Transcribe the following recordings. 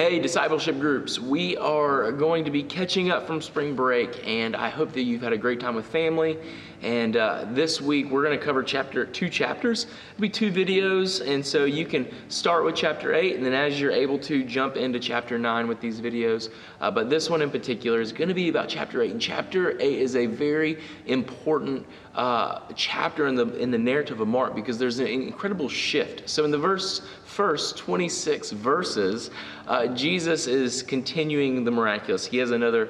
Hey, discipleship groups, we are going to be catching up from spring break, and I hope that you've had a great time with family. And this week we're going to cover two chapters. It'll be two videos, and so you can start with chapter 8, and then as you're able to, jump into chapter 9 with these videos. But this one in particular is going to be about chapter 8, and chapter 8 is a very important chapter in the narrative of Mark because there's an incredible shift. So in the first 26 verses, Jesus is continuing the miraculous. He has another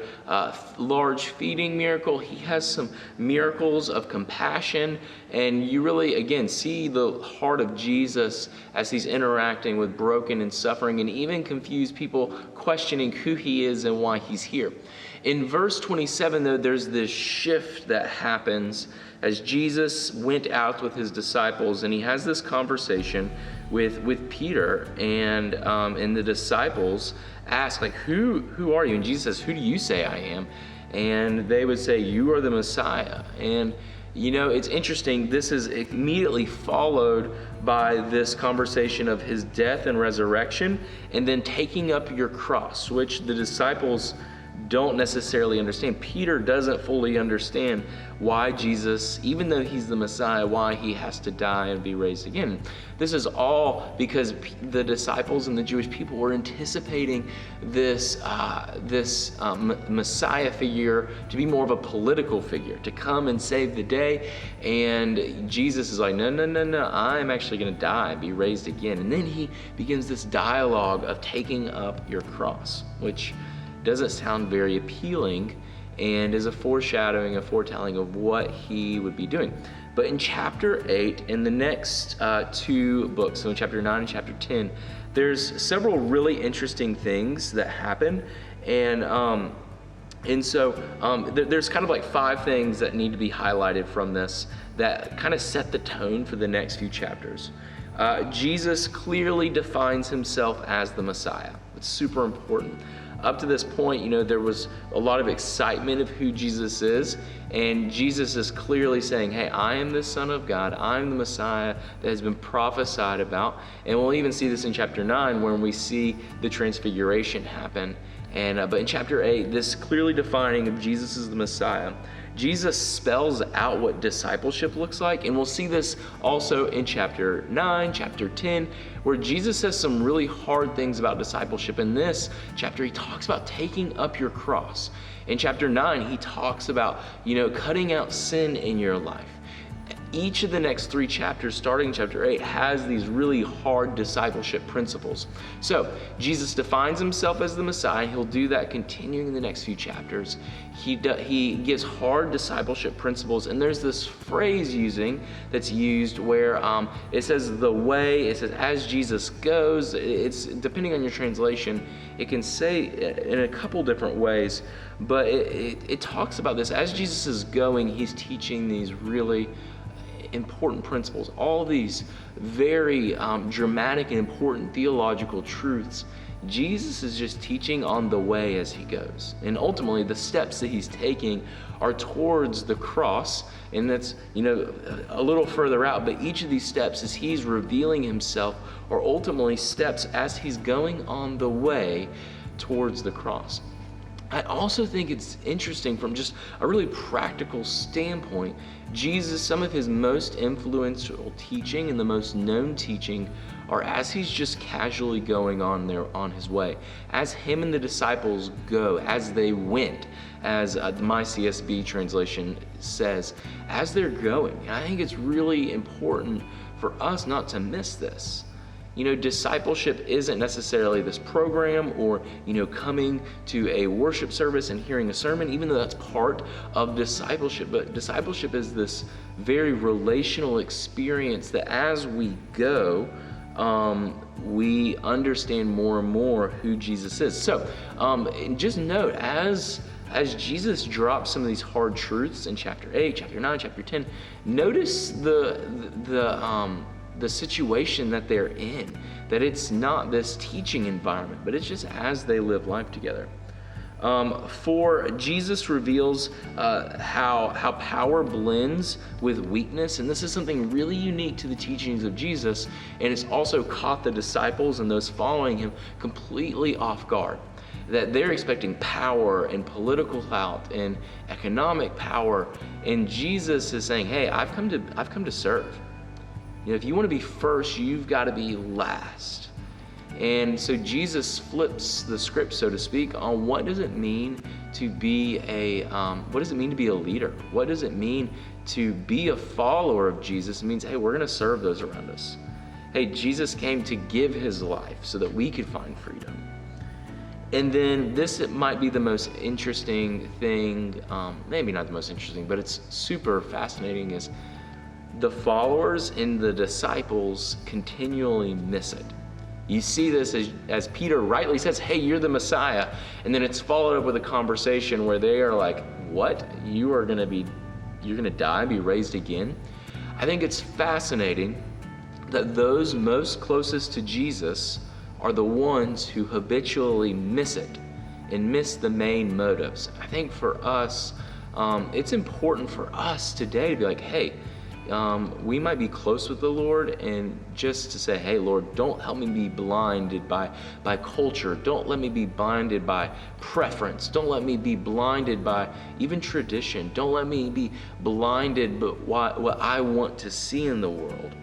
large feeding miracle. He has some miracles of compassion, and you really, again, see the heart of Jesus as he's interacting with broken and suffering and even confused people, questioning who he is and why he's here. In verse 27, though, there's this shift that happens as Jesus went out with his disciples, and he has this conversation with Peter, and the disciples ask, like, who are you? And Jesus says, who do you say I am? And they would say, you are the Messiah. And you know, it's interesting, this is immediately followed by this conversation of his death and resurrection, and then taking up your cross, which the disciples don't necessarily understand. Peter doesn't fully understand why Jesus, even though he's the Messiah, why he has to die and be raised again. This is all because the disciples and the Jewish people were anticipating this Messiah figure to be more of a political figure, to come and save the day. And Jesus is like, no, I'm actually going to die and be raised again. And then he begins this dialogue of taking up your cross, which doesn't sound very appealing and is a foreshadowing, a foretelling of what he would be doing. But in chapter 8, in the next two books, so in chapter 9 and chapter 10, there's several really interesting things that happen. And so there's kind of like 5 things that need to be highlighted from this that kind of set the tone for the next few chapters. Jesus clearly defines himself as the Messiah. It's super important. Up to this point, you know, there was a lot of excitement of who Jesus is, and Jesus is clearly saying, hey, I am the Son of God, I'm the Messiah that has been prophesied about. And we'll even see this in chapter 9 when we see the transfiguration happen. But in chapter 8, this clearly defining of Jesus as the Messiah, Jesus spells out what discipleship looks like, and we'll see this also in chapter 9, chapter 10, where Jesus says some really hard things about discipleship. In this chapter, he talks about taking up your cross. In chapter 9, he talks about, cutting out sin in your life. Each of the next 3 chapters, starting in chapter 8, has these really hard discipleship principles. So Jesus defines himself as the Messiah. He'll do that continuing in the next few chapters. He gives hard discipleship principles, and there's this phrase that's used where it says the way, it says as Jesus goes. It's depending on your translation, it can say in a couple different ways, but it talks about this. As Jesus is going, he's teaching these really important principles, all these very dramatic and important theological truths. Jesus is just teaching on the way as he goes. And ultimately, the steps that he's taking are towards the cross, and that's, a little further out, but each of these steps as he's revealing himself are ultimately steps as he's going on the way towards the cross. I also think it's interesting from just a really practical standpoint. Jesus, some of his most influential teaching and the most known teaching are as he's just casually going on there on his way. As him and the disciples go, as they went, as my CSB translation says, as they're going. And I think it's really important for us not to miss this. Discipleship isn't necessarily this program or, coming to a worship service and hearing a sermon, even though that's part of discipleship. But discipleship is this very relational experience that as we go, we understand more and more who Jesus is. So just note, as Jesus drops some of these hard truths in chapter 8, chapter 9, chapter 10, notice the situation that they're in, that it's not this teaching environment, but it's just as they live life together. For Jesus reveals how power blends with weakness, and this is something really unique to the teachings of Jesus, and it's also caught the disciples and those following him completely off guard. That they're expecting power and political clout and economic power, and Jesus is saying, "Hey, I've come to serve. You know, if you want to be first, you've got to be last." And so Jesus flips the script, so to speak, on what does it mean to be a leader? What does it mean to be a follower of Jesus? It means, hey, we're going to serve those around us. Hey, Jesus came to give his life so that we could find freedom. And then this might be the most interesting thing, maybe not the most interesting, but it's super fascinating, is the followers and the disciples continually miss it. You see this as Peter rightly says, "Hey, you're the Messiah." And then it's followed up with a conversation where they are like, "What? You're going to die, be raised again?" I think it's fascinating that those most closest to Jesus are the ones who habitually miss it and miss the main motives. I think for us, it's important for us today to be like, hey, we might be close with the Lord, and just to say, hey, Lord, don't help me be blinded by culture. Don't let me be blinded by preference. Don't let me be blinded by even tradition. Don't let me be blinded by what I want to see in the world.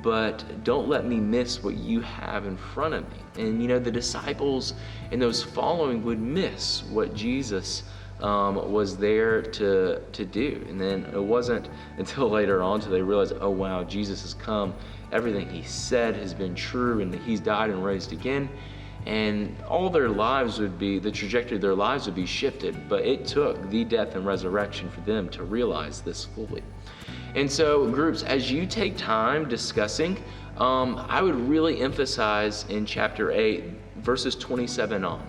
But don't let me miss what you have in front of me. And you know, the disciples and those following would miss what Jesus was there to do. And then it wasn't until later on till they realized, oh wow, Jesus has come. Everything he said has been true, and that he's died and raised again. And all their lives would be, the trajectory of their lives would be shifted. But it took the death and resurrection for them to realize this fully. And so groups, as you take time discussing, I would really emphasize in chapter 8, verses 27 on.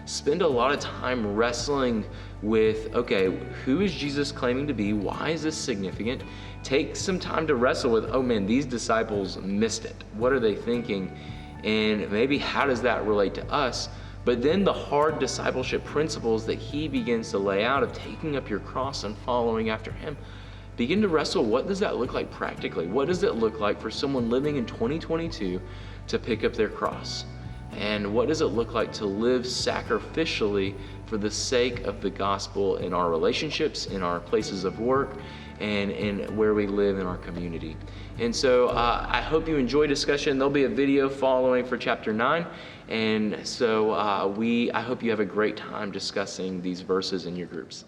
Spend a lot of time wrestling with, okay, who is Jesus claiming to be? Why is this significant? Take some time to wrestle with, oh man, these disciples missed it. What are they thinking? And maybe how does that relate to us? But then the hard discipleship principles that he begins to lay out of taking up your cross and following after him. Begin to wrestle, what does that look like practically? What does it look like for someone living in 2022 to pick up their cross? And what does it look like to live sacrificially for the sake of the gospel in our relationships, in our places of work, and in where we live in our community? And so I hope you enjoy discussion. There'll be a video following for chapter 9. And so I hope you have a great time discussing these verses in your groups.